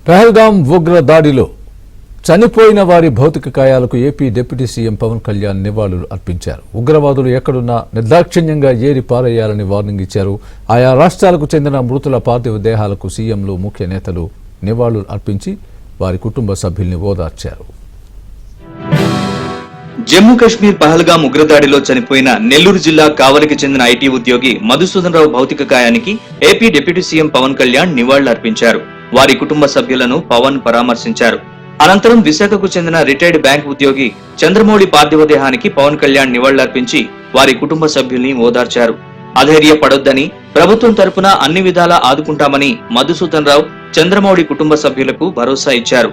పహల్గాం ఉగ్ర దాడిలో చనిపోయిన వారి భౌతిక కాయాలకు AP deputy CM Pawan Kalyan నివాళులు అర్పించారు. ఉగ్రవాదులు ఎక్కడున్నా నిర్దాక్షిణ్యంగా ఏరి పారేయాలని వార్నింగ్ ఇచ్చారు. ఆయా రాష్ట్రాలకు చెందిన మృతుల పార్థివ దేహాలకు సీఎంలు ముఖ్య నేతలు నివాళులు అర్పించి వారి కుటుంబ సభ్యుల్ని ఓదార్చారు. జమ్మూ కశ్మీర్ పహల్గాం ఉగ్రదాడిలో చనిపోయిన నెల్లూరు జిల్లా కావలికి చెందిన ఐటీ ఉద్యోగి మధుసూదన్ రావు భౌతిక కాయానికి AP deputy CM Pawan Kalyan నివాళులర్పించారు. వారి కుటుంబ సభ్యులను పవన్ పరామర్శించారు. అనంతరం విశాఖకు చెందిన రిటైర్డ్ బ్యాంక్ ఉద్యోగి చంద్రమౌళి పార్థివ దేహానికి పవన్ కళ్యాణ్ నివాళులర్పించి వారి కుటుంబ సభ్యుల్ని ఓదార్చారు. అధైర్య పడొద్దని, ప్రభుత్వం తరపున అన్ని విధాలా ఆదుకుంటామని మధుసూదన్ రావు చంద్రమౌళి కుటుంబ సభ్యులకు భరోసా ఇచ్చారు.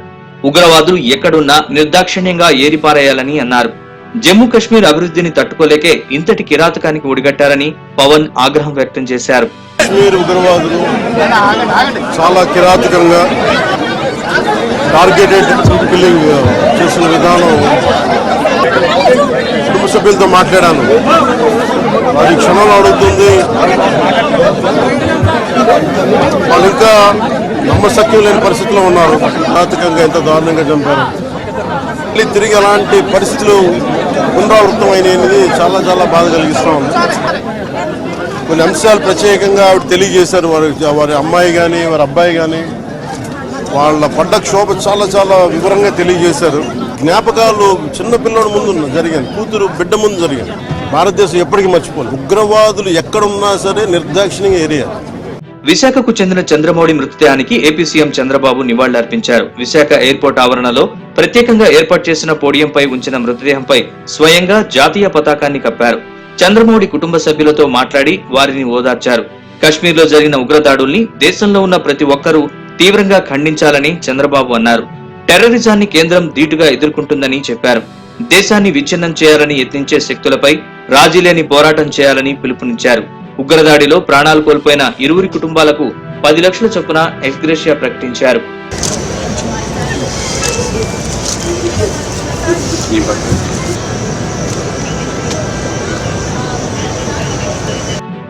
ఉగ్రవాదులు ఎక్కడున్నా నిర్దాక్షిణ్యంగా ఏరిపారేయాలని అన్నారు. జమ్మూ కశ్మీర్ అభివృద్ధిని తట్టుకోలేకే ఇంతటి కిరాతకానికి ఒడిగట్టారని పవన్ ఆగ్రహం వ్యక్తం చేశారు. కశ్మీర్ ఉగ్రవాదులు చాలా కిరాతకంగా టార్గెటెడ్ కిల్లింగ్ చేసిన విధానం కుటుంబ సభ్యులతో మాట్లాడాను. వారి క్షణంలో అడుగుతుంది, వాళ్ళు ఇంకా నమ్మశక్యం లేని పరిస్థితిలో ఉన్నారు. కిరాతకంగా ఎంత దారుణంగా చంపారు. తిరిగి అలాంటి పరిస్థితులు పునరావృతమైనది చాలా చాలా బాధ కలిగిస్తా ఉంది. కొన్ని అంశాలు ప్రత్యేకంగా ఆవిడ తెలియజేశారు. వారి అమ్మాయి కానీ వారి అబ్బాయి కానీ వాళ్ళ పడ్డ క్షోభ చాలా చాలా వివరంగా తెలియజేశారు. జ్ఞాపకాలు చిన్నపిల్లడి ముందు జరిగింది, కూతురు బిడ్డ ముందు జరిగింది. భారతదేశం ఎప్పటికీ మర్చిపోలేదు. ఉగ్రవాదులు ఎక్కడున్నా సరే నిర్దాక్షిణ్యంగా ఏరియా. విశాఖకు చెందిన చంద్రమౌళి మృతదేహానికి ఏపీ సీఎం చంద్రబాబు నివాళులర్పించారు. విశాఖ ఎయిర్పోర్ట్ ఆవరణలో ప్రత్యేకంగా ఏర్పాటు చేసిన పోడియంపై ఉంచిన మృతదేహంపై స్వయంగా జాతీయ పతాకాన్ని కప్పారు. చంద్రమౌళి కుటుంబ సభ్యులతో మాట్లాడి వారిని ఓదార్చారు. కశ్మీర్లో జరిగిన ఉగ్రదాడుల్ని దేశంలో ఉన్న ప్రతి ఒక్కరూ తీవ్రంగా ఖండించాలని చంద్రబాబు అన్నారు. టెర్రరిజాన్ని కేంద్రం ధీటుగా ఎదుర్కొంటుందని చెప్పారు. దేశాన్ని విచ్ఛిన్నం చేయాలని యత్నించే శక్తులపై రాజీలేని పోరాటం చేయాలని పిలుపునిచ్చారు. ఉగ్రదాడిలో ప్రాణాలు కోల్పోయిన ఇరువురి కుటుంబాలకు 10 లక్షల చొప్పున ఎక్స్గ్రేషియా ప్రకటించారు.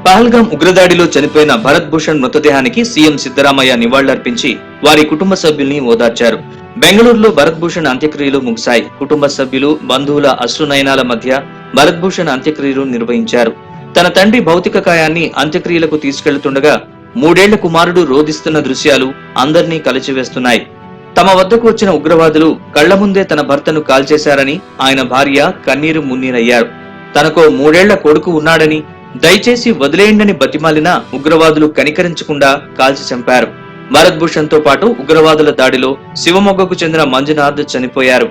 పహల్గాం ఉగ్రదాడిలో చనిపోయిన భరత్ భూషణ్ మృతదేహానికి సీఎం సిద్ధరామయ్య నివాళులర్పించి వారి కుటుంబ సభ్యుల్ని ఓదార్చారు. బెంగళూరులో భరత్ భూషణ్ అంత్యక్రియలు ముగిశాయి. కుటుంబ సభ్యులు, బంధువుల అశ్రునయనాల మధ్య భరత్ భూషణ్ అంత్యక్రియలు నిర్వహించారు. తన తండ్రి భౌతిక కాయాన్ని అంత్యక్రియలకు తీసుకెళ్తుండగా 3 ఏళ్ల కుమారుడు రోధిస్తున్న దృశ్యాలు అందరినీ కలిచివేస్తున్నాయి. తమ వద్దకు వచ్చిన ఉగ్రవాదులు కళ్ల ముందే తన భర్తను కాల్చేశారని ఆయన భార్య కన్నీరు మున్నీరయ్యారు. తనకో 3 ఏళ్ల కొడుకు ఉన్నాడని, దయచేసి వదిలేయండని బతిమాలినా ఉగ్రవాదులు కనికరించకుండా కాల్చి చంపారు. భరత్ భూషణ్ తో పాటు ఉగ్రవాదుల దాడిలో శివమొగ్గకు చెందిన మంజునాథ్ చనిపోయారు.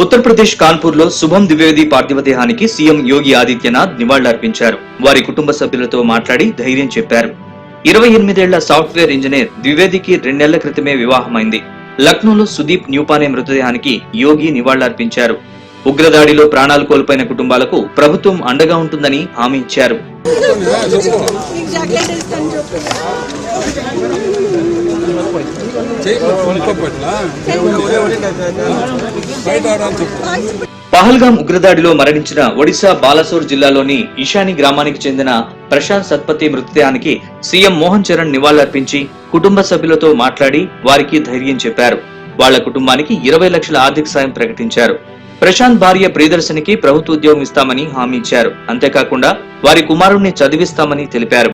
ఉత్తరప్రదేశ్ కాన్పూర్ లో శుభం ద్వివేది పార్థివ దేహానికి సీఎం యోగి ఆదిత్యనాథ్ నివాళులర్పించారు. వారి కుటుంబ సభ్యులతో మాట్లాడి ధైర్యం చెప్పారు. 28 ఏళ్ల సాఫ్ట్వేర్ ఇంజనీర్ ద్వివేదికి 2 నెలల క్రితమే వివాహమైంది. లక్నోలో సుదీప్ న్యూపానే మృతదేహానికి యోగి నివాళులర్పించారు. ఉగ్రదాడిలో ప్రాణాలు కోల్పోయిన కుటుంబాలకు ప్రభుత్వం అండగా ఉంటుందని హామీ ఇచ్చారు. పహల్గాం ఉగ్రదాడిలో మరణించిన ఒడిశా బాలసోర్ జిల్లాలోని ఇషాని గ్రామానికి చెందిన ప్రశాంత్ సత్పతి మృతదేహానికి సీఎం మోహన్ చరణ్ నివాళులర్పించి కుటుంబ సభ్యులతో మాట్లాడి వారికి ధైర్యం చెప్పారు. వాళ్ల కుటుంబానికి 20 లక్షల ఆర్థిక సాయం ప్రకటించారు. ప్రశాంత్ భార్య ప్రియదర్శనికి ప్రభుత్వ ఉద్యోగం ఇస్తామని హామీ ఇచ్చారు. అంతేకాకుండా వారి కుమారుణ్ణి చదివిస్తామని తెలిపారు.